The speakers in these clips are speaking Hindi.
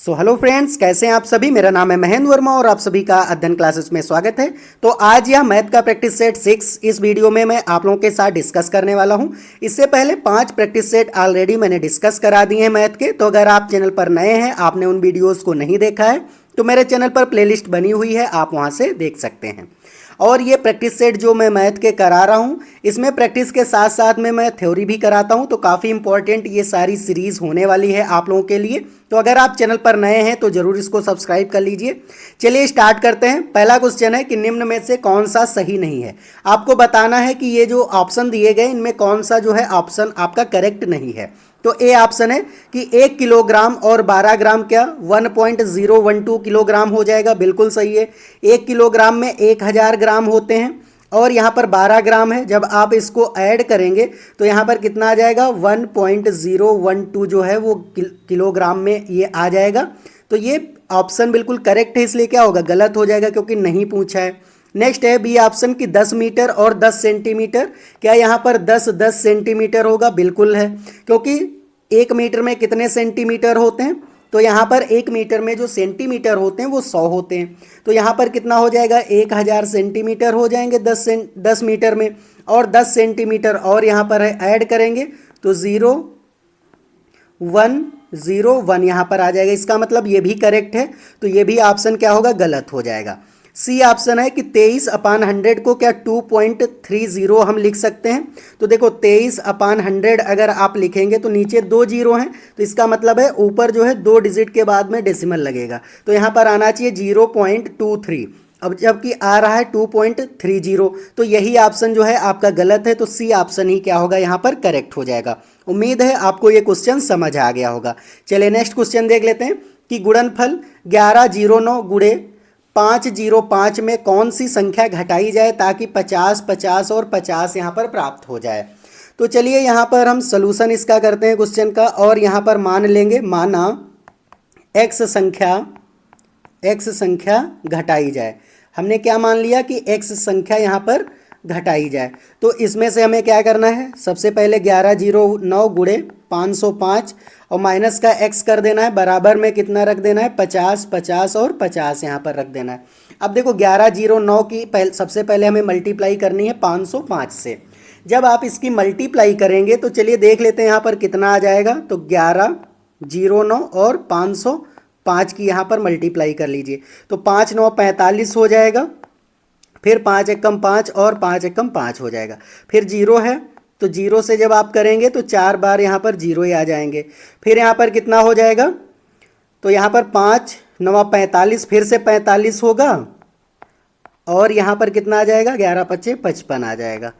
हेलो फ्रेंड्स, कैसे हैं आप सभी। मेरा नाम है महेंद्र वर्मा और आप सभी का अध्ययन क्लासेस में स्वागत है। तो आज यह मैथ का प्रैक्टिस सेट 6 इस वीडियो में मैं आप लोगों के साथ डिस्कस करने वाला हूं। इससे पहले 5 प्रैक्टिस सेट ऑलरेडी मैंने डिस्कस करा दिए हैं मैथ के। तो अगर आप चैनल पर नए हैं, आपने उन वीडियोज़ को नहीं देखा है, तो मेरे चैनल पर प्लेलिस्ट बनी हुई है, आप वहाँ से देख सकते हैं। और ये प्रैक्टिस सेट जो मैं मैथ के करा रहा हूँ, इसमें प्रैक्टिस के साथ साथ में मैं थ्योरी भी कराता हूँ। तो काफ़ी इंपॉर्टेंट ये सारी सीरीज़ होने वाली है आप लोगों के लिए। तो अगर आप चैनल पर नए हैं तो ज़रूर इसको सब्सक्राइब कर लीजिए। चलिए स्टार्ट करते हैं। पहला क्वेश्चन है कि निम्न में से कौन सा सही नहीं है। आपको बताना है कि ये जो ऑप्शन दिए गए इनमें कौन सा जो है ऑप्शन आपका करेक्ट नहीं है। तो ए ऑप्शन है कि 1 किलोग्राम और 12 ग्राम क्या 1.012 किलोग्राम हो जाएगा, बिल्कुल सही है। 1 किलोग्राम में 1000 ग्राम होते हैं और यहाँ पर 12 ग्राम है। जब आप इसको ऐड करेंगे तो यहाँ पर कितना आ जाएगा, 1.012 जो है वो किलोग्राम में ये आ जाएगा। तो ये ऑप्शन बिल्कुल करेक्ट है, इसलिए क्या होगा, गलत हो जाएगा क्योंकि नहीं पूछा है। नेक्स्ट है बी ऑप्शन की 10 मीटर और 10 सेंटीमीटर। क्या यहाँ पर 10 सेंटीमीटर होगा, बिल्कुल है, क्योंकि 1 मीटर में कितने सेंटीमीटर होते हैं। तो यहाँ पर 1 मीटर में जो सेंटीमीटर होते हैं वो 100 होते हैं। तो यहाँ पर कितना हो जाएगा, 1000 सेंटीमीटर हो जाएंगे 10 मीटर में, और 10 सेंटीमीटर और यहाँ पर है ऐड करेंगे तो 0101 यहाँ पर आ जाएगा। इसका मतलब ये भी करेक्ट है। तो ये भी ऑप्शन क्या होगा, गलत हो जाएगा। सी ऑप्शन है कि 23/100 को क्या 2.30 हम लिख सकते हैं। तो देखो 23/100 अगर आप लिखेंगे तो नीचे 2 जीरो हैं, तो इसका मतलब है ऊपर जो है 2 डिजिट के बाद में डेसिमल लगेगा। तो यहाँ पर आना चाहिए 0.23, अब जबकि आ रहा है 2.30। तो यही ऑप्शन जो है आपका गलत है। तो सी ऑप्शन ही क्या होगा, यहाँ पर करेक्ट हो जाएगा। उम्मीद है आपको ये क्वेश्चन समझ आ गया होगा। चलिए नेक्स्ट क्वेश्चन देख लेते हैं कि गुणनफल 1109 गुणे 505 में कौन सी संख्या घटाई जाए ताकि 50, 50 और 50 यहाँ पर प्राप्त हो जाए। तो चलिए यहाँ पर हम सलूशन इसका करते हैं क्वेश्चन का, और यहाँ पर मान लेंगे, माना x संख्या घटाई जाए। हमने क्या मान लिया कि x संख्या यहाँ पर घटाई जाए। तो इसमें से हमें क्या करना है, सबसे पहले 1109 गुणे 505 और माइनस का x कर देना है, बराबर में कितना रख देना है, 50, 50 और 50 यहाँ पर रख देना है। अब देखो 1109 की सबसे पहले हमें मल्टीप्लाई करनी है 505 से। जब आप इसकी मल्टीप्लाई करेंगे तो चलिए देख लेते हैं यहाँ पर कितना आ जाएगा। तो 1109 और 505 की यहाँ पर मल्टीप्लाई कर लीजिए, तो 5 9 45 हो जाएगा, फिर 5 एकम 5 और 5 एकम 5 हो जाएगा, फिर जीरो है तो जीरो से जब आप करेंगे तो 4 बार यहाँ पर जीरो ही आ जाएंगे। फिर यहाँ पर कितना हो जाएगा, तो यहाँ पर 5 9 45, फिर से 45 होगा, और यहाँ पर कितना आ जाएगा, 11 5 55 आ जाएगा।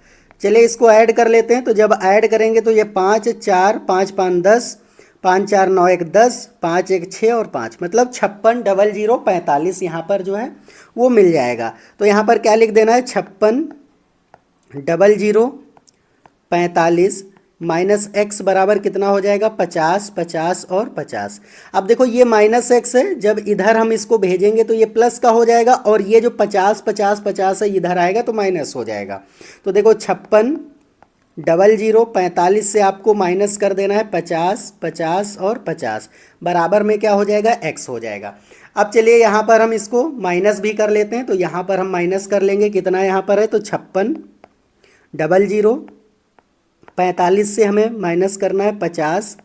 चलिए इसको ऐड कर लेते हैं। तो जब ऐड करेंगे तो ये 5 4 5 5 10, 5 4 9 1 10, 5 1 6 और 5, मतलब 56 00 45 यहाँ पर जो है वो मिल जाएगा। तो यहाँ पर क्या लिख देना है, 56 00 45 माइनस x बराबर कितना हो जाएगा, 50 50 और 50। अब देखो ये माइनस x है, जब इधर हम इसको भेजेंगे तो ये प्लस का हो जाएगा, और ये जो 50 50 50 है इधर आएगा तो माइनस हो जाएगा। तो देखो 56 00 45 से आपको माइनस कर देना है 50 50 और 50, बराबर में क्या हो जाएगा, x हो जाएगा। अब चलिए यहाँ पर हम इसको माइनस भी कर लेते हैं। तो यहाँ पर हम माइनस कर लेंगे, कितना यहाँ पर है, तो 56 00 45 से हमें माइनस करना है 50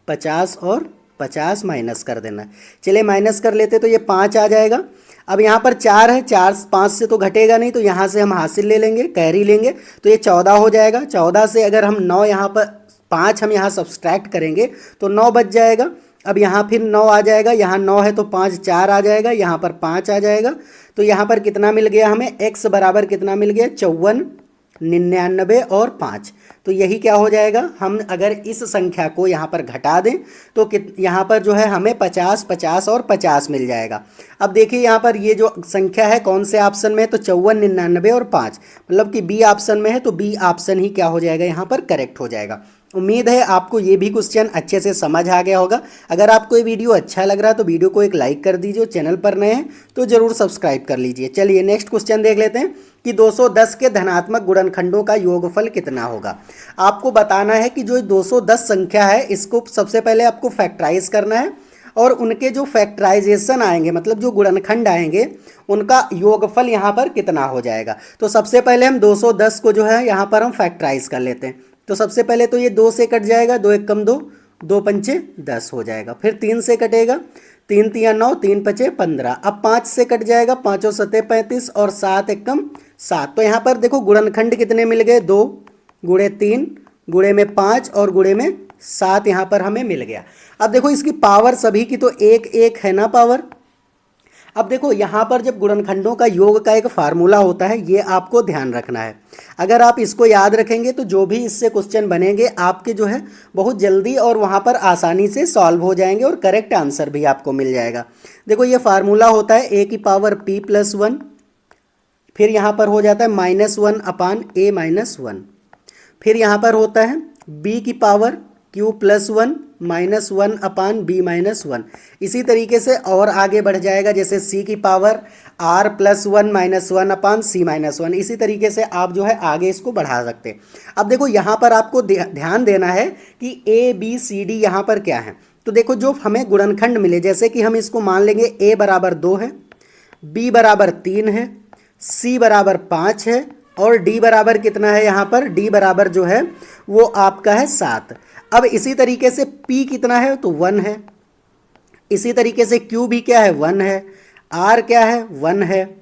50 और 50 माइनस कर देना है। चलिए माइनस कर लेते तो ये 5 आ जाएगा। अब यहाँ पर 4 है, 4 5 से तो घटेगा नहीं, तो यहाँ से हम हासिल ले लेंगे, कैरी लेंगे, तो ये 14 हो जाएगा। 14 से अगर हम 9 यहाँ पर 5 हम यहाँ सब्सट्रैक्ट करेंगे तो 9 बच जाएगा। अब यहाँ फिर 9 आ जाएगा, यहाँ 9 है तो 5 4 आ जाएगा, यहाँ पर 5 आ जाएगा। तो यहाँ पर कितना मिल गया हमें, x बराबर कितना मिल गया, 54 99 और 5। तो यही क्या हो जाएगा, हम अगर इस संख्या को यहाँ पर घटा दें तो यहाँ पर जो है हमें 50 50 और 50 मिल जाएगा। अब देखिए यहाँ पर ये जो संख्या है कौन से ऑप्शन में है, तो 54 99 और 5, मतलब कि बी ऑप्शन में है। तो बी ऑप्शन ही क्या हो जाएगा, यहाँ पर करेक्ट हो जाएगा। उम्मीद है आपको ये भी क्वेश्चन अच्छे से समझ आ गया होगा। अगर आपको ये वीडियो अच्छा लग रहा है तो वीडियो को एक लाइक कर दीजिए, चैनल पर नए हैं तो ज़रूर सब्सक्राइब कर लीजिए। चलिए नेक्स्ट क्वेश्चन देख लेते हैं कि 210 के धनात्मक गुणनखंडों का योगफल कितना होगा। आपको बताना है कि जो 210 संख्या है इसको सबसे पहले आपको फैक्टराइज करना है और उनके जो फैक्टराइजेशन आएंगे मतलब जो गुणनखंड आएंगे उनका योगफल यहाँ पर कितना हो जाएगा। तो सबसे पहले हम 210 को जो है यहाँ पर हम फैक्टराइज कर लेते हैं। तो सबसे पहले तो ये 2 से कट जाएगा, 2 एक कम 2, 2 पंचे 10 हो जाएगा। फिर 3 से कटेगा, 3 तिया 9, 3 पचे 15। अब 5 से कट जाएगा, 5 सते 35 और 7 एक कम 7। तो यहाँ पर देखो गुणनखंड कितने मिल गए, 2 गुणे 3 गुणे में 5 और गुणे में 7 यहाँ पर हमें मिल गया। अब देखो इसकी पावर सभी की तो एक एक है ना पावर। अब देखो यहाँ पर जब गुणनखंडों का योग का एक फार्मूला होता है, ये आपको ध्यान रखना है। अगर आप इसको याद रखेंगे तो जो भी इससे क्वेश्चन बनेंगे आपके जो है बहुत जल्दी और वहाँ पर आसानी से सॉल्व हो जाएंगे और करेक्ट आंसर भी आपको मिल जाएगा। देखो ये फार्मूला होता है ए की पावर p प्लस 1, फिर यहाँ पर हो जाता है -1 अपान a माइनस 1, फिर यहाँ पर होता है b की पावर q प्लस 1 -1 अपान b माइनस 1। इसी तरीके से और आगे बढ़ जाएगा, जैसे c की पावर r प्लस 1 -1 अपान c माइनस 1। इसी तरीके से आप जो है आगे इसको बढ़ा सकते हैं। अब देखो यहाँ पर आपको ध्यान देना है कि a b c d यहाँ पर क्या है। तो देखो जो हमें गुणनखंड मिले, जैसे कि हम इसको मान लेंगे a बराबर 2 है, b बराबर 3 है, c बराबर 5 है और d बराबर कितना है, यहाँ पर d बराबर जो है वो आपका है 7। अब इसी तरीके से p कितना है तो 1 है, इसी तरीके से q भी क्या है 1 है, r क्या है 1 है,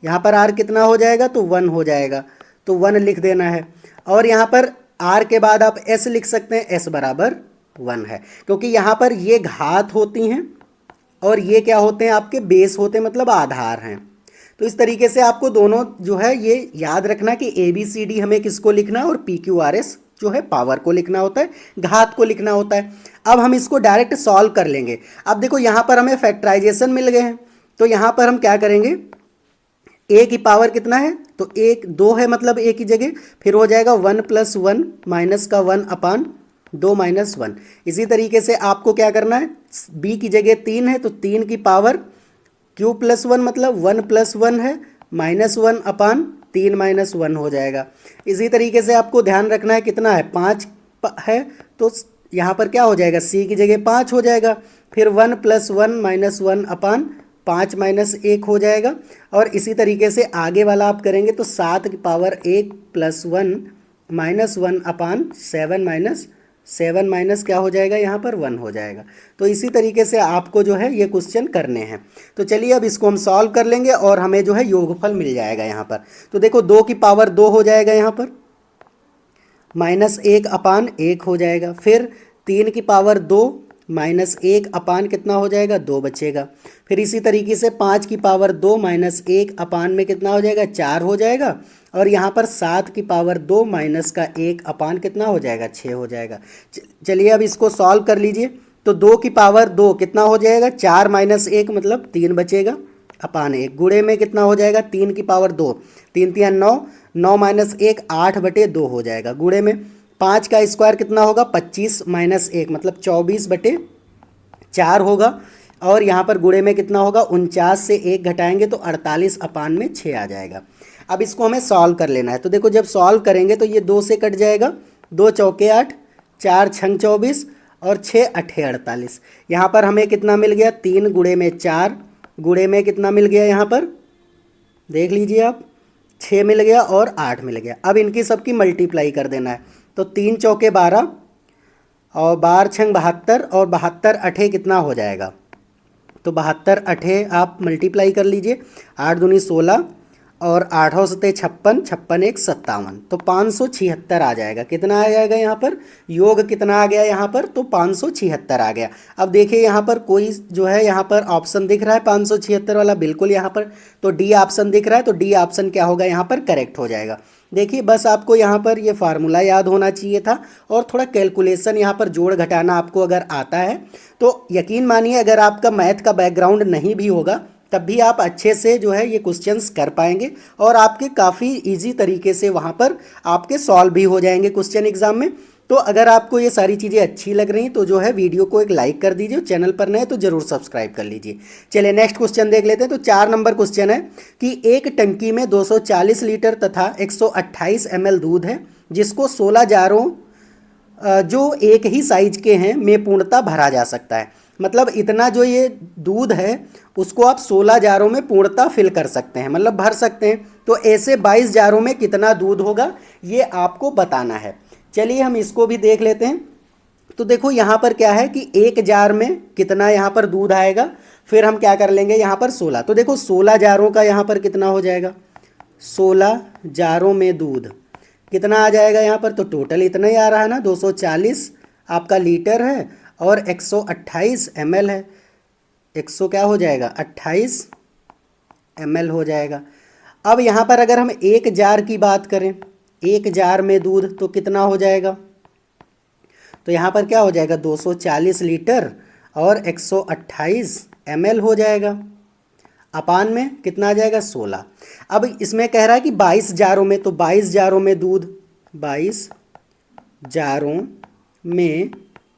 यहाँ पर r कितना हो जाएगा तो 1 हो जाएगा, तो 1 लिख देना है। और यहाँ पर r के बाद आप s लिख सकते हैं, s बराबर 1 है, क्योंकि यहाँ पर ये घात होती हैं और ये क्या होते हैं आपके बेस होते हैं, मतलब आधार हैं। तो इस तरीके से आपको दोनों जो है ये याद रखना कि ए बी सी डी हमें किसको लिखना है और पी क्यू आर एस जो है पावर को लिखना होता है, घात को लिखना होता है। अब हम इसको डायरेक्ट सॉल्व कर लेंगे। अब देखो यहाँ पर हमें फैक्टराइजेशन मिल गए हैं, तो यहाँ पर हम क्या करेंगे, ए की पावर कितना है तो 1 2 है, मतलब ए की जगह फिर हो जाएगा 1 प्लस 1 माइनस का 1 अपान 2 माइनस 1। इसी तरीके से आपको क्या करना है, बी की जगह 3 है तो 3 की पावर क्यू प्लस 1 मतलब 1 प्लस 1 है -1 अपान 3 माइनस 1 हो जाएगा। इसी तरीके से आपको ध्यान रखना है कितना है 5 है, तो यहाँ पर क्या हो जाएगा सी की जगह 5 हो जाएगा, फिर 1 प्लस 1 माइनस 1 अपान 5 माइनस 1 हो जाएगा। और इसी तरीके से आगे वाला आप करेंगे तो 7 की पावर 1 प्लस 1 माइनस 1 अपान 7 माइनस क्या हो जाएगा, यहाँ पर 1 हो जाएगा। तो इसी तरीके से आपको जो है ये क्वेश्चन करने हैं। तो चलिए अब इसको हम सॉल्व कर लेंगे और हमें जो है योगफल मिल जाएगा यहाँ पर। तो देखो 2 की पावर 2 हो जाएगा, यहाँ पर -1 अपान 1 हो जाएगा, फिर 3 की पावर 2 -1 अपान कितना हो जाएगा 2 बचेगा, फिर इसी तरीके से 5 की पावर 2 -1 अपान में कितना हो जाएगा 4 हो जाएगा, और यहाँ पर 7 की पावर 2 माइनस का 1 अपान कितना हो जाएगा 6 हो जाएगा। चलिए अब इसको सॉल्व कर लीजिए। तो 2 की पावर 2 कितना हो जाएगा 4 माइनस 1 मतलब 3 बचेगा अपान 1, गुणे में कितना हो जाएगा 3 की पावर 2 3 तिया 9, 9 माइनस 1 8/2 हो जाएगा, गुणे में 5 का स्क्वायर कितना होगा 25 माइनस 1 मतलब 24/4 होगा, और यहाँ पर गुणे में कितना होगा 49 से 1 घटाएंगे तो 48 अपान में 6 आ जाएगा। अब इसको हमें सॉल्व कर लेना है। तो देखो जब सॉल्व करेंगे तो ये 2 से कट जाएगा, 2 चौके 8, 4 छंग 24 और 6 अठे 48। यहाँ पर हमें कितना मिल गया 3 गुणे में 4 गुणे में कितना मिल गया, यहाँ पर देख लीजिए आप 6 मिल गया और 8 मिल गया। अब इनकी सबकी मल्टीप्लाई कर देना है। तो 3 चौके 12 और 12 छंग 72 और 72 अठे कितना हो जाएगा, तो 72 अठे आप मल्टीप्लाई कर लीजिए, 8 दूनी 16 और 8 सते 56, 56 एक 57, तो 576 आ जाएगा। कितना आ जाएगा यहाँ पर, योग कितना आ गया यहाँ पर, तो 576 आ गया। अब देखिए यहाँ पर कोई जो है यहाँ पर ऑप्शन दिख रहा है 576 वाला, बिल्कुल यहाँ पर तो डी ऑप्शन दिख रहा है, तो डी ऑप्शन क्या होगा यहाँ पर करेक्ट हो जाएगा। देखिए बस आपको यहाँ पर ये फार्मूला याद होना चाहिए था और थोड़ा कैलकुलेशन यहाँ पर जोड़ घटाना आपको अगर आता है तो यकीन मानिए अगर आपका मैथ का बैकग्राउंड नहीं भी होगा तब भी आप अच्छे से जो है ये क्वेश्चंस कर पाएंगे और आपके काफ़ी इजी तरीके से वहाँ पर आपके सॉल्व भी हो जाएंगे क्वेश्चन एग्जाम में। तो अगर आपको ये सारी चीज़ें अच्छी लग रही तो जो है वीडियो को एक लाइक कर दीजिए, चैनल पर नए तो ज़रूर सब्सक्राइब कर लीजिए। चलिए नेक्स्ट क्वेश्चन देख लेते हैं। तो 4 नंबर क्वेश्चन है कि एक टंकी में 240 लीटर तथा 128 ml दूध है जिसको 16 जारों जो एक ही साइज के हैं में पूर्णतः भरा जा सकता है। मतलब इतना जो ये दूध है उसको आप 16 जारों में पूर्णतः फिल कर सकते हैं, मतलब भर सकते हैं। तो ऐसे 22 जारों में कितना दूध होगा ये आपको बताना है। चलिए हम इसको भी देख लेते हैं। तो देखो यहाँ पर क्या है कि एक जार में कितना यहाँ पर दूध आएगा, फिर हम क्या कर लेंगे यहाँ पर 16। तो देखो 16 जारों का यहाँ पर कितना हो जाएगा, 16 जारों में दूध कितना आ जाएगा यहाँ पर, तो टोटल इतना ही आ रहा है ना, 240 आपका लीटर है और 128 ml है। 100 क्या हो जाएगा 28 ml हो जाएगा। अब यहाँ पर अगर हम एक जार की बात करें, एक जार में दूध तो कितना हो जाएगा, तो यहाँ पर क्या हो जाएगा 240 लीटर और 128 ml हो जाएगा। अपान में कितना आ जाएगा 16। अब इसमें कह रहा है कि 22 जारों में, तो 22 जारों में दूध, 22 जारों में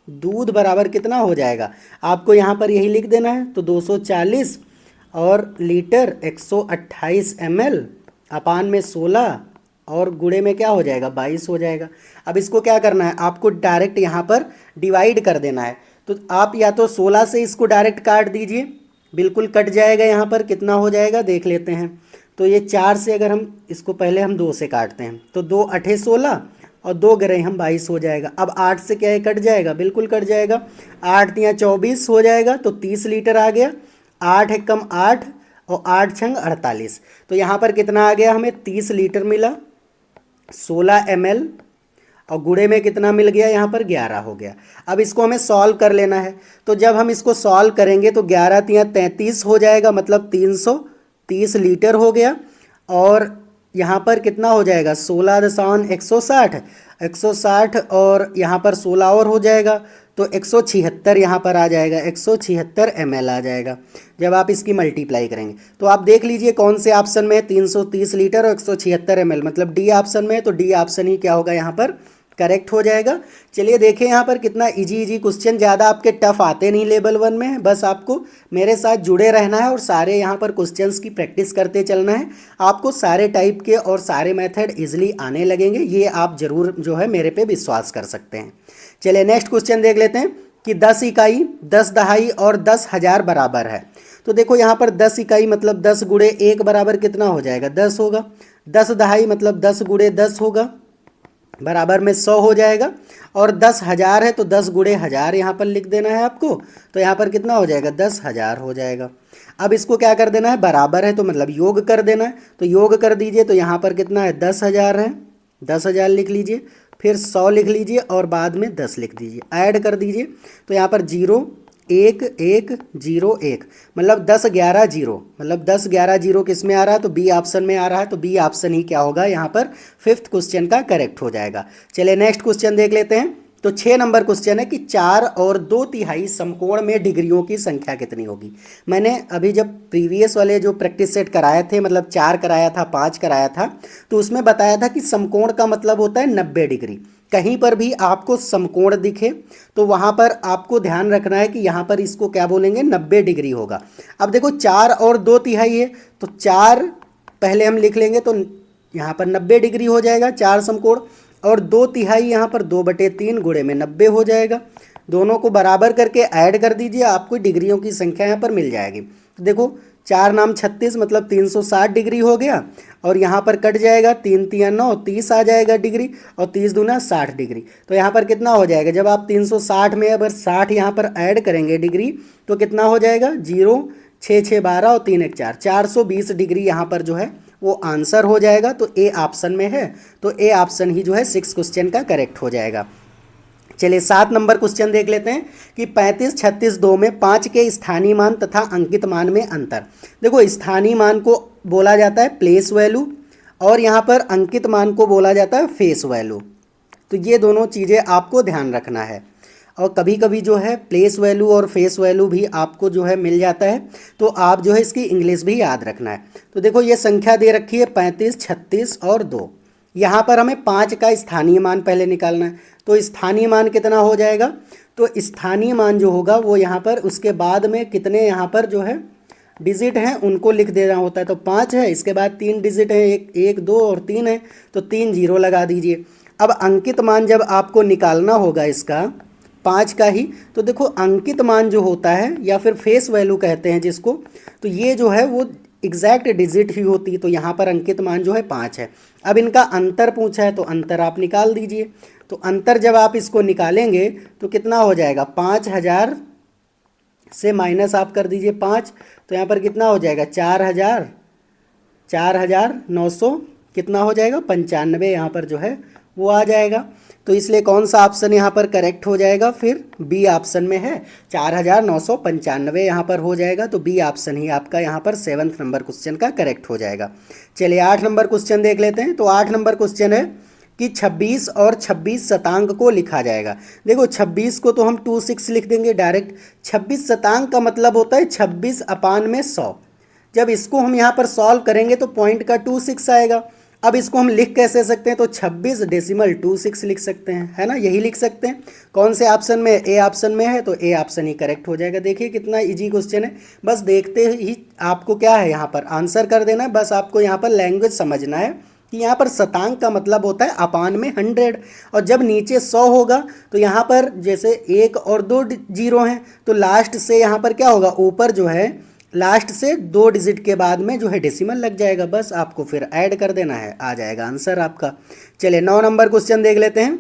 दूध बराबर कितना हो जाएगा, आपको यहाँ पर यही लिख देना है। तो 240 और लीटर 128 ml अपान में 16 और गुणे में क्या हो जाएगा 22 हो जाएगा। अब इसको क्या करना है, आपको डायरेक्ट यहाँ पर डिवाइड कर देना है। तो आप या तो 16 से इसको डायरेक्ट काट दीजिए, बिल्कुल कट जाएगा। यहाँ पर कितना हो जाएगा देख लेते हैं। तो ये 4 से अगर हम इसको पहले हम 2 से काटते हैं तो 2 8 16 और 2 गरे हम 22 हो जाएगा। अब 8 से क्या है कट जाएगा, बिल्कुल कट जाएगा। 8 तियाँ 24 हो जाएगा, तो 30 लीटर आ गया। 8 एक कम 8 और 8 छंग 48। तो यहाँ पर कितना आ गया, हमें 30 लीटर मिला, 16 ml और गुणे में कितना मिल गया, यहाँ पर 11 हो गया। अब इसको हमें सॉल्व कर लेना है। तो जब हम इसको सॉल्व करेंगे तो 11 तियाँ 33 हो जाएगा, मतलब 330 लीटर हो गया। और यहाँ पर कितना हो जाएगा 16 दशान 160, 160 और यहाँ पर 16 और हो जाएगा, तो 176 यहाँ पर आ जाएगा, 176 ml आ जाएगा जब आप इसकी मल्टीप्लाई करेंगे। तो आप देख लीजिए कौन से ऑप्शन में है, 330 लीटर और 176 ml, मतलब डी ऑप्शन में है। तो डी ऑप्शन ही क्या होगा यहाँ पर करेक्ट हो जाएगा। चलिए देखें यहाँ पर कितना इजी क्वेश्चन, ज़्यादा आपके टफ आते नहीं लेवल 1 में, बस आपको मेरे साथ जुड़े रहना है और सारे यहाँ पर क्वेश्चंस की प्रैक्टिस करते चलना है। आपको सारे टाइप के और सारे मेथड इजीली आने लगेंगे, ये आप ज़रूर जो है मेरे पे विश्वास कर सकते हैं। चलिए नेक्स्ट क्वेश्चन देख लेते हैं कि 10 इकाई 10 दहाई और 10,000 बराबर है। तो देखो यहाँ पर 10 इकाई मतलब 10 गुणे 1 बराबर कितना हो जाएगा 10 होगा। 10 दहाई मतलब 10 गुणे 10 होगा, बराबर में 100 हो जाएगा। और 10,000 है तो 10 गुणे 1000 यहाँ पर लिख देना है आपको। तो यहाँ पर कितना हो जाएगा 10,000 हो जाएगा। अब इसको क्या कर देना है, बराबर है तो मतलब योग कर देना है। तो योग कर दीजिए, तो यहाँ पर कितना है 10,000 है, 10,000 लिख लीजिए, फिर 100 लिख लीजिए और बाद में 10 लिख दीजिए, ऐड कर दीजिए। तो यहाँ पर 0 1 1 0 1 मतलब 10 11 0, मतलब 10 11 0 किस में आ रहा है, तो बी ऑप्शन में आ रहा है। तो बी ऑप्शन ही क्या होगा यहाँ पर 5th क्वेश्चन का करेक्ट हो जाएगा। चलिए नेक्स्ट क्वेश्चन देख लेते हैं। तो 6 नंबर क्वेश्चन है कि 4 और 2/3 समकोण में डिग्रियों की संख्या कितनी होगी। मैंने अभी जब प्रीवियस वाले जो प्रैक्टिस सेट कराए थे, मतलब 4 कराया था 5 कराया था, तो उसमें बताया था कि समकोण का मतलब होता है 90 डिग्री। कहीं पर भी आपको समकोण दिखे तो वहाँ पर आपको ध्यान रखना है कि यहाँ पर इसको क्या बोलेंगे 90 डिग्री होगा। अब देखो 4 और 2/3 है, तो 4 पहले हम लिख लेंगे तो यहाँ पर 90 डिग्री हो जाएगा 4 समकोण, और 2/3 यहाँ पर 2/3 गुणे में 90 हो जाएगा। दोनों को बराबर करके ऐड कर दीजिए, आपको डिग्रियों की संख्या यहाँ पर मिल जाएगी। तो देखो 4 नाम 36 मतलब 360 डिग्री हो गया, और यहाँ पर कट जाएगा 3 तियाँ 9 30 आ जाएगा डिग्री, और 30 दूना 60 डिग्री। तो यहाँ पर कितना हो जाएगा, जब आप 360 में अगर 60 यहाँ पर ऐड करेंगे डिग्री तो कितना हो जाएगा 0 6 6 12 और 3 1 4 420 डिग्री यहाँ पर जो है वो आंसर हो जाएगा। तो ए ऑप्शन में है, तो ए ऑप्शन ही जो है 6 क्वेश्चन का करेक्ट हो जाएगा। चलिए 7 नंबर क्वेश्चन देख लेते हैं कि 35 36 2 में 5 के स्थानीय मान तथा अंकित मान में अंतर। देखो स्थानीय मान को बोला जाता है प्लेस वैल्यू, और यहाँ पर अंकित मान को बोला जाता है फेस वैल्यू। तो ये दोनों चीज़ें आपको ध्यान रखना है। और कभी कभी जो है प्लेस वैल्यू और फेस वैल्यू भी आपको जो है मिल जाता है, तो आप जो है इसकी इंग्लिश भी याद रखना है। तो देखो ये संख्या दे रखी है 35 36 और 2। यहाँ पर हमें 5 का स्थानीय मान पहले निकालना है। तो स्थानीय मान कितना हो जाएगा, तो स्थानीय मान जो होगा वो यहाँ पर उसके बाद में कितने यहाँ पर जो है डिजिट हैं उनको लिख देना होता है। तो 5 है, इसके बाद 3 डिजिट है, 1 1 2 और 3 है, तो 3 0 लगा दीजिए। अब अंकित मान जब आपको निकालना होगा इसका, 5 का ही। तो देखो अंकित मान जो होता है या फिर फेस वैल्यू कहते हैं जिसको, तो ये जो है वो एग्जैक्ट डिजिट ही होती है। तो यहाँ पर अंकित मान जो है 5 है। अब इनका अंतर पूछा है तो अंतर आप निकाल दीजिए। तो अंतर जब आप इसको निकालेंगे तो कितना हो जाएगा, 5000 से माइनस आप कर दीजिए 5, तो यहाँ पर कितना हो जाएगा 4900 कितना हो जाएगा 95 यहाँ पर जो है वो आ जाएगा। तो इसलिए कौन सा ऑप्शन यहाँ पर करेक्ट हो जाएगा, फिर बी ऑप्शन में है 4995 यहाँ पर हो जाएगा। तो बी ऑप्शन ही आपका यहाँ पर 7th नंबर क्वेश्चन का करेक्ट हो जाएगा। चलिए 8 नंबर क्वेश्चन देख लेते हैं। तो 8 नंबर क्वेश्चन है कि 26 और 26 शतांक को लिखा जाएगा। देखो 26 को तो हम 26 लिख देंगे डायरेक्ट। 26 शतांक का मतलब होता है 26 अपान में 100। जब इसको हम यहाँ पर सॉल्व करेंगे तो पॉइंट का 26 आएगा। अब इसको हम लिख कैसे सकते हैं, तो 26.26 लिख सकते हैं, है ना, यही लिख सकते हैं। कौन से ऑप्शन में, ए ऑप्शन में है, तो ए ऑप्शन ही करेक्ट हो जाएगा। देखिए कितना इजी क्वेश्चन है, बस देखते ही आपको क्या है यहाँ पर आंसर कर देना है। बस आपको यहाँ पर लैंग्वेज समझना है कि यहाँ पर शतांक का मतलब होता है अपान में 100, और जब नीचे 100 होगा तो यहाँ पर जैसे 1 और 2 जीरो हैं तो लास्ट से यहाँ पर क्या होगा, ऊपर जो है लास्ट से 2 डिजिट के बाद में जो है डेसिमल लग जाएगा। बस आपको फिर ऐड कर देना है, आ जाएगा आंसर आपका। चलिए 9 नंबर क्वेश्चन देख लेते हैं।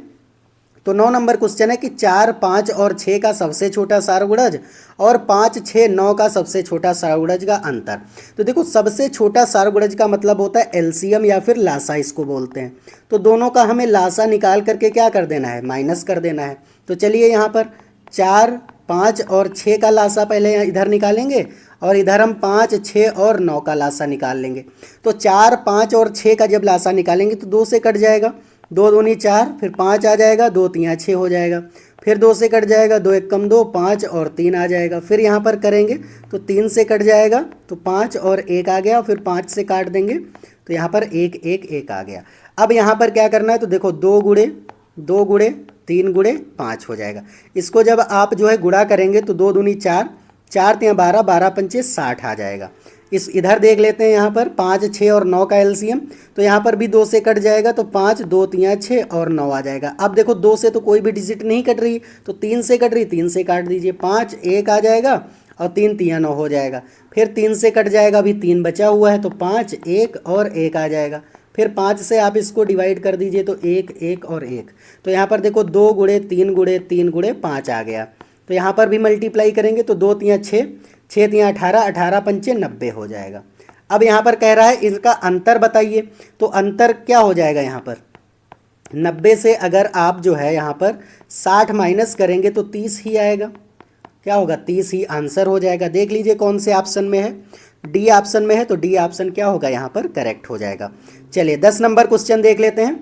तो 9 नंबर क्वेश्चन है कि 4, 5 और 6 का सबसे छोटा सारगुणज और 5, 6, 9 का सबसे छोटा सारगुणज का अंतर। तो देखो सबसे छोटा सारगुणज का मतलब होता है एलसीएम या फिर लासा इसको बोलते हैं। तो दोनों का हमें लासा निकाल करके क्या कर देना है, माइनस कर देना है। तो चलिए यहाँ पर 4, 5 और 6 का लासा पहले इधर निकालेंगे और इधर हम 5, 6 और 9 का लासा निकाल लेंगे। तो 4, 5 और 6 का जब लासा निकालेंगे तो 2 से कट जाएगा, 2 दूनी 4, फिर 5 आ जाएगा, 2 3 6 हो जाएगा, फिर 2 से कट जाएगा, 2 1 कम 2, 5 और 3 आ जाएगा। फिर यहाँ पर करेंगे तो 3 से कट जाएगा तो 5 और 1 आ गया, फिर 5 से काट देंगे तो यहाँ पर 1 1 1 आ गया। अब यहाँ पर क्या करना है, तो देखो 2 गुणे 3 गुणे 5 हो जाएगा। इसको जब आप जो है गुणा करेंगे तो 2 दूनी 4, 4 3 12, 12 पंचे 60 आ जाएगा। इस इधर देख लेते हैं यहाँ पर 5, 6 और 9 का एलसीएम। तो यहाँ पर भी 2 से कट जाएगा तो 5, 2 3 6 और 9 आ जाएगा। अब देखो 2 से तो कोई भी डिजिट नहीं कट रही, तो 3 से कट रही, 3 से काट दीजिए, 5 1 आ जाएगा और 3 3 9 हो जाएगा। फिर 3 से कट जाएगा, अभी 3 बचा हुआ है तो 5 1 और 1 आ जाएगा। फिर 5 से आप इसको डिवाइड कर दीजिए तो 1 1 और 1। तो यहाँ पर देखो 2 गुणे 3 गुणे 3 गुणे 5 आ गया। तो यहाँ पर भी मल्टीप्लाई करेंगे तो 2 3 6, 6 3 18, 18 पंचे 90 हो जाएगा। अब यहाँ पर कह रहा है इनका अंतर बताइए। तो अंतर क्या हो जाएगा, यहाँ पर 90 से अगर आप जो है यहाँ पर 60 माइनस करेंगे तो 30 ही आएगा। क्या होगा, 30 ही आंसर हो जाएगा। देख लीजिए कौन से ऑप्शन में है, डी ऑप्शन में है, तो डी ऑप्शन क्या होगा यहाँ पर करेक्ट हो जाएगा। चलिए 10 नंबर क्वेश्चन देख लेते हैं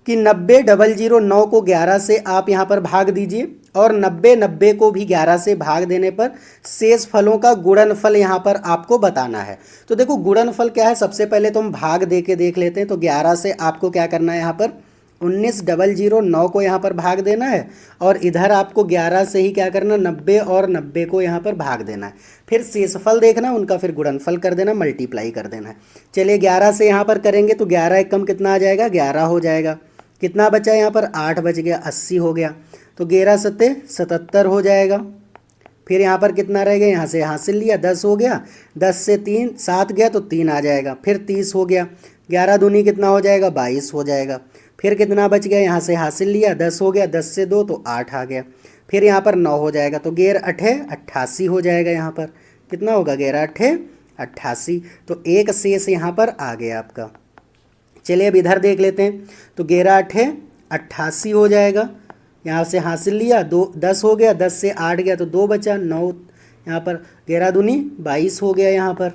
कि 90,009 को 11 से आप यहाँ पर भाग दीजिए और 90 को भी 11 से भाग देने पर शेष फलों का गुणनफल यहाँ पर आपको बताना है। तो देखो गुणनफल क्या है, सबसे पहले तो हम भाग दे के देख लेते हैं। तो 11 से आपको क्या करना है, यहाँ पर 19,009 को यहाँ पर भाग देना है और इधर आपको 11 से ही क्या करना, 90 और 90 को यहाँ पर भाग देना है। फिर शेषफल देखना, उनका फिर गुणनफल कर देना, मल्टीप्लाई कर देना है। चलिए 11 से यहाँ पर करेंगे तो 11 एक कम कितना आ जाएगा, 11 हो जाएगा। कितना बचा यहाँ पर, 8 बच गया, 80 हो गया। तो 11 सत्ते 77 हो जाएगा। फिर यहाँ पर कितना रहेगा, यहाँ से हासिल लिया 10 हो गया, 10 से 3 7 गया तो 3 आ जाएगा। फिर 30 हो गया, 11 दूनी कितना हो जाएगा, 22 हो जाएगा। फिर कितना बच गया, यहाँ से हासिल लिया 10 हो गया, 10 से 2 तो 8 आ गया। फिर यहाँ पर 9 हो जाएगा तो 11 8 88 हो जाएगा। यहाँ पर कितना होगा, 11 8 88। तो एक शेष यहाँ पर आ गया आपका। चलिए अब इधर देख लेते हैं। तो 11 8 88 हो जाएगा। यहाँ से हासिल लिया 2 10 हो गया, 10 से 8 गया तो 2 बचा, 9 यहाँ पर 11 दूनी 22 हो गया। यहाँ पर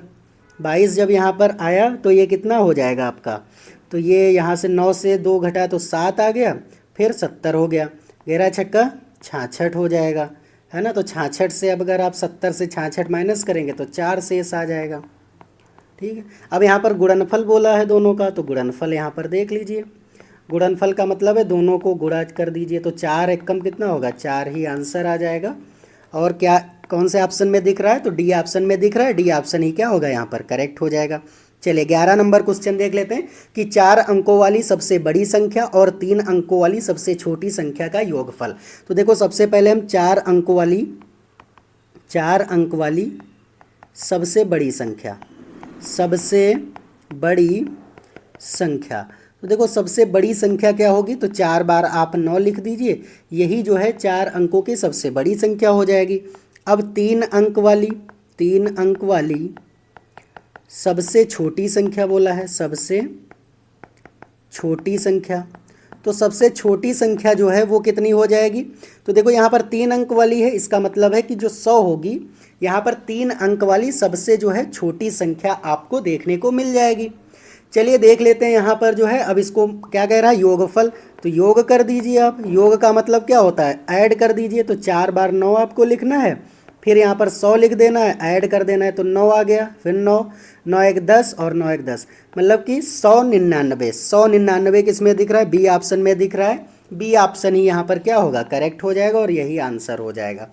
22 जब यहाँ पर आया तो ये कितना हो जाएगा आपका, तो ये यहाँ से 9 से 2 घटा तो 7 आ गया, फिर 70 हो गया। 11 छक्का 66 हो जाएगा, है ना। तो 66 से अब अगर आप 70 से 66 माइनस करेंगे तो 4 शेष आ जाएगा। ठीक है, अब यहाँ पर गुणनफल बोला है दोनों का, तो गुणनफल यहाँ पर देख लीजिए। गुणनफल का मतलब है दोनों को गुणा कर दीजिए। तो 4 एक कम कितना होगा, 4 ही आंसर आ जाएगा। और क्या कौन से ऑप्शन में दिख रहा है, तो डी ऑप्शन में दिख रहा है, डी ऑप्शन ही क्या होगा यहाँ पर करेक्ट हो जाएगा। चलिए 11 नंबर क्वेश्चन देख लेते हैं कि 4 अंकों वाली सबसे बड़ी संख्या और 3 अंकों वाली सबसे छोटी संख्या का योगफल। तो देखो सबसे पहले हम 4 अंक वाली सबसे बड़ी संख्या। तो देखो सबसे बड़ी संख्या क्या होगी, तो 4 बार आप 9 लिख दीजिए, यही जो है 4 अंकों की सबसे बड़ी संख्या हो जाएगी। अब 3 अंक वाली सबसे छोटी संख्या बोला है, सबसे छोटी संख्या। तो सबसे छोटी संख्या जो है वो कितनी हो जाएगी, तो देखो यहाँ पर 3 अंक वाली है, इसका मतलब है कि जो 100 होगी, यहाँ पर 3 अंक वाली सबसे जो है छोटी संख्या आपको देखने को मिल जाएगी। चलिए देख लेते हैं यहाँ पर जो है, अब इसको क्या कह रहा है, योगफल। तो योग कर दीजिए आप, योग का मतलब क्या होता है, ऐड कर दीजिए। तो 4 बार 9 आपको लिखना है, फिर यहाँ पर 100 लिख देना है, ऐड कर देना है, तो 9 आ गया, फिर 9, 9 1 10 और 9 1 10, मतलब कि 199। 199 किस में दिख रहा है, बी ऑप्शन में दिख रहा है। बी ऑप्शन ही यहाँ पर क्या होगा, करेक्ट हो जाएगा और यही आंसर हो जाएगा।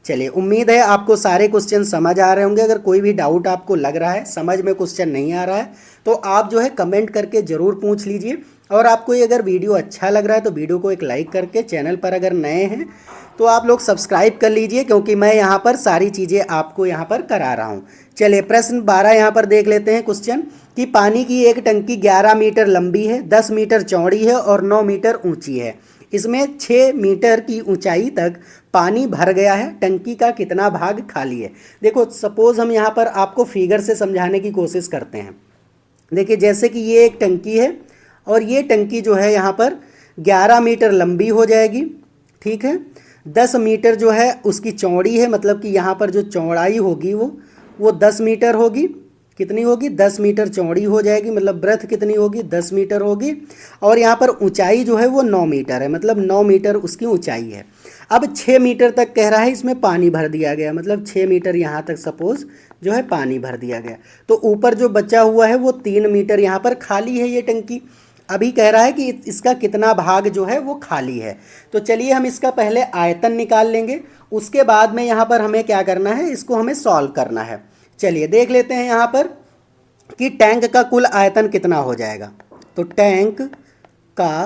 चलिए उम्मीद है आपको सारे क्वेश्चन समझ आ रहे होंगे। अगर कोई भी डाउट आपको लग रहा है, समझ में क्वेश्चन नहीं आ रहा है, तो आप जो है कमेंट करके ज़रूर पूछ लीजिए। और आपको ये अगर वीडियो अच्छा लग रहा है तो वीडियो को एक लाइक करके, चैनल पर अगर नए हैं तो आप लोग सब्सक्राइब कर लीजिए, क्योंकि मैं यहाँ पर सारी चीज़ें आपको यहाँ पर करा रहा हूँ। चलिए प्रश्न 12 यहाँ पर देख लेते हैं क्वेश्चन कि पानी की एक टंकी 11 मीटर लंबी है, 10 मीटर चौड़ी है और 9 मीटर ऊंची है। इसमें 6 मीटर की ऊंचाई तक पानी भर गया है, टंकी का कितना भाग खाली है। देखो सपोज हम यहाँ पर आपको फिगर से समझाने की कोशिश करते हैं। देखिए जैसे कि ये एक टंकी है और ये टंकी जो है यहाँ पर 11 मीटर लंबी हो जाएगी, ठीक है। 10 मीटर जो है उसकी चौड़ी है, मतलब कि यहाँ पर जो चौड़ाई होगी वो 10 मीटर होगी। कितनी होगी, 10 मीटर चौड़ी हो जाएगी, मतलब ब्रेथ कितनी होगी, 10 मीटर होगी। और यहाँ पर ऊंचाई जो है वो 9 मीटर है, मतलब 9 मीटर उसकी ऊंचाई है। अब 6 मीटर तक कह रहा है इसमें पानी भर दिया गया, मतलब 6 मीटर यहाँ तक सपोज जो है पानी भर दिया गया। तो ऊपर जो बचा हुआ है वो 3 मीटर यहाँ पर खाली है ये टंकी। अभी कह रहा है कि इसका कितना भाग जो है वो खाली है। तो चलिए हम इसका पहले आयतन निकाल लेंगे, उसके बाद में यहाँ पर हमें क्या करना है, इसको हमें सॉल्व करना है। चलिए देख लेते हैं यहाँ पर कि टैंक का कुल आयतन कितना हो जाएगा। तो टैंक का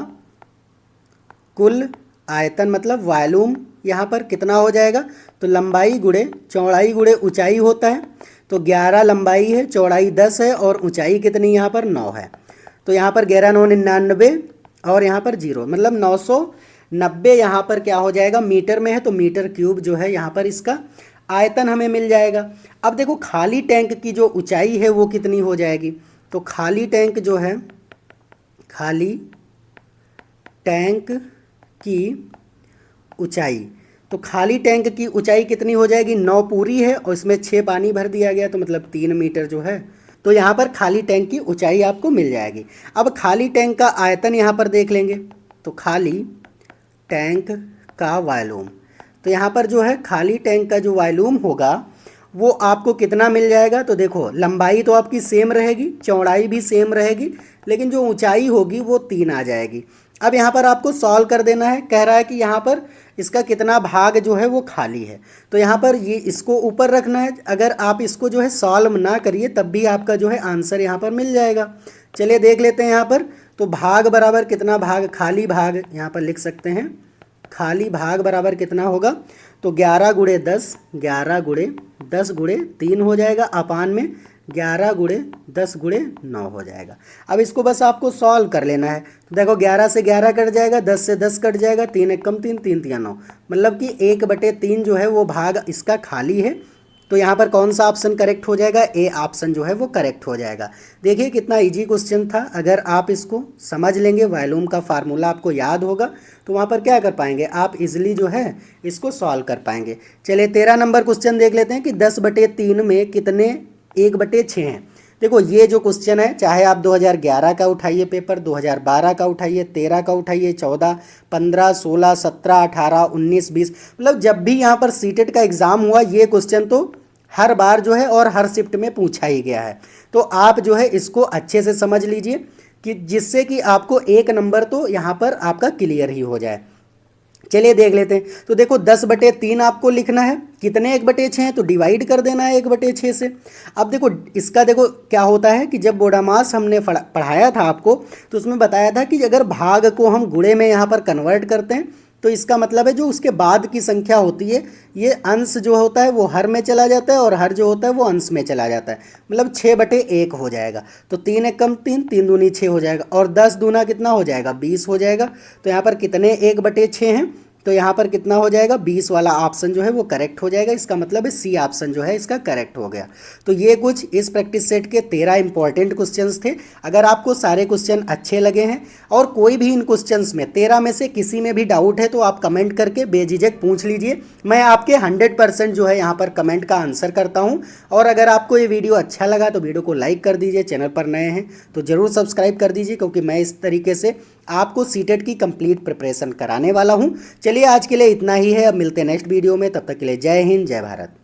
कुल आयतन मतलब वॉल्यूम यहाँ पर कितना हो जाएगा, तो लंबाई गुणे चौड़ाई गुणे ऊंचाई होता है। तो 11 लंबाई है, चौड़ाई 10 है और ऊंचाई कितनी यहाँ पर 9 है। तो यहाँ पर 11 9 99 और यहाँ पर 0, मतलब 990 यहाँ पर क्या हो जाएगा, मीटर में है, तो मीटर क्यूब जो है यहाँ पर इसका आयतन हमें मिल जाएगा। अब देखो खाली टैंक की जो ऊंचाई है वो कितनी हो जाएगी, तो खाली टैंक जो है, खाली टैंक की ऊंचाई, तो खाली टैंक की ऊंचाई कितनी हो जाएगी, 9 पूरी है और इसमें 6 पानी भर दिया गया, तो मतलब 3 मीटर जो है। तो यहाँ पर खाली टैंक की ऊंचाई आपको मिल जाएगी। अब खाली टैंक का आयतन यहाँ पर देख लेंगे, तो खाली टैंक का वॉल्यूम, तो यहाँ पर जो है खाली टैंक का जो वॉल्यूम होगा वो आपको कितना मिल जाएगा। तो देखो लंबाई तो आपकी सेम रहेगी, चौड़ाई भी सेम रहेगी, लेकिन जो ऊंचाई होगी वो 3 आ जाएगी। अब यहाँ पर आपको सॉल्व कर देना है, कह रहा है कि यहाँ पर इसका कितना भाग जो है वो खाली है। तो यहाँ पर ये इसको ऊपर रखना है, अगर आप इसको जो है सॉल्व ना करिए तब भी आपका जो है आंसर यहाँ पर मिल जाएगा। चलिए देख लेते हैं यहाँ पर, तो भाग बराबर कितना, भाग खाली भाग यहाँ पर लिख सकते हैं, खाली भाग बराबर कितना होगा, तो 11 गुणे 10, 11 गुणे 10 गुणे 3 हो जाएगा, अपान में 11 गुणे 10 गुणे 9 हो जाएगा। अब इसको बस आपको सॉल्व कर लेना है। तो देखो 11 से 11 कट जाएगा, 10 से 10 कट जाएगा, 3 एक कम 3, 3 3 9, मतलब कि 1/3 जो है वो भाग इसका खाली है। तो यहाँ पर कौन सा ऑप्शन करेक्ट हो जाएगा, ए ऑप्शन जो है वो करेक्ट हो जाएगा। देखिए कितना इजी क्वेश्चन था, अगर आप इसको समझ लेंगे, वॉल्यूम का फार्मूला आपको याद होगा, तो वहाँ पर क्या कर पाएंगे, आप इजीली जो है इसको सॉल्व कर पाएंगे। चलिए 13 नंबर क्वेश्चन देख लेते हैं कि 10/3 में कितने 1/6 हैं। देखो ये जो क्वेश्चन है, चाहे आप 2011 का उठाइए पेपर, 2012 का उठाइए, 13 का उठाइए, 14, 15, 16, 17, 18, 19, 20, मतलब जब भी यहाँ पर सीटेट का एग्ज़ाम हुआ ये क्वेश्चन तो हर बार जो है और हर शिफ्ट में पूछा ही गया है। तो आप जो है इसको अच्छे से समझ लीजिए कि जिससे कि आपको 1 नंबर तो यहाँ पर आपका क्लियर ही हो जाए। चलिए देख लेते हैं। तो देखो 10/3 आपको लिखना है, कितने 1/6 हैं तो डिवाइड कर देना है 1/6 से। अब देखो इसका देखो क्या होता है कि जब बोडामास हमने पढ़ाया था आपको तो उसमें बताया था कि अगर भाग को हम गुणे में यहाँ पर कन्वर्ट करते हैं तो इसका मतलब है जो उसके बाद की संख्या होती है ये अंश जो होता है वो हर में चला जाता है और हर जो होता है वो अंश में चला जाता है, मतलब 6/1 हो जाएगा। तो 3 एक कम 3, 3 दूनी 6 हो जाएगा और 10 दूना कितना हो जाएगा 20 हो जाएगा। तो यहाँ पर कितने 1/6 हैं तो यहाँ पर कितना हो जाएगा 20 वाला ऑप्शन जो है वो करेक्ट हो जाएगा। इसका मतलब है सी ऑप्शन जो है इसका करेक्ट हो गया। तो ये कुछ इस प्रैक्टिस सेट के 13 इंपॉर्टेंट क्वेश्चंस थे। अगर आपको सारे क्वेश्चन अच्छे लगे हैं और कोई भी इन क्वेश्चंस में 13 में से किसी में भी डाउट है तो आप कमेंट करके बेझिझक पूछ लीजिए, मैं आपके 100% जो है यहाँ पर कमेंट का आंसर करता हूँ। और अगर आपको ये वीडियो अच्छा लगा तो वीडियो को लाइक कर दीजिए, चैनल पर नए हैं तो ज़रूर सब्सक्राइब कर दीजिए, क्योंकि मैं इस तरीके से आपको सीटेट की कंप्लीट प्रिपरेशन कराने वाला हूं। चलिए आज के लिए इतना ही है, अब मिलते हैं नेक्स्ट वीडियो में, तब तक के लिए जय हिंद जय भारत।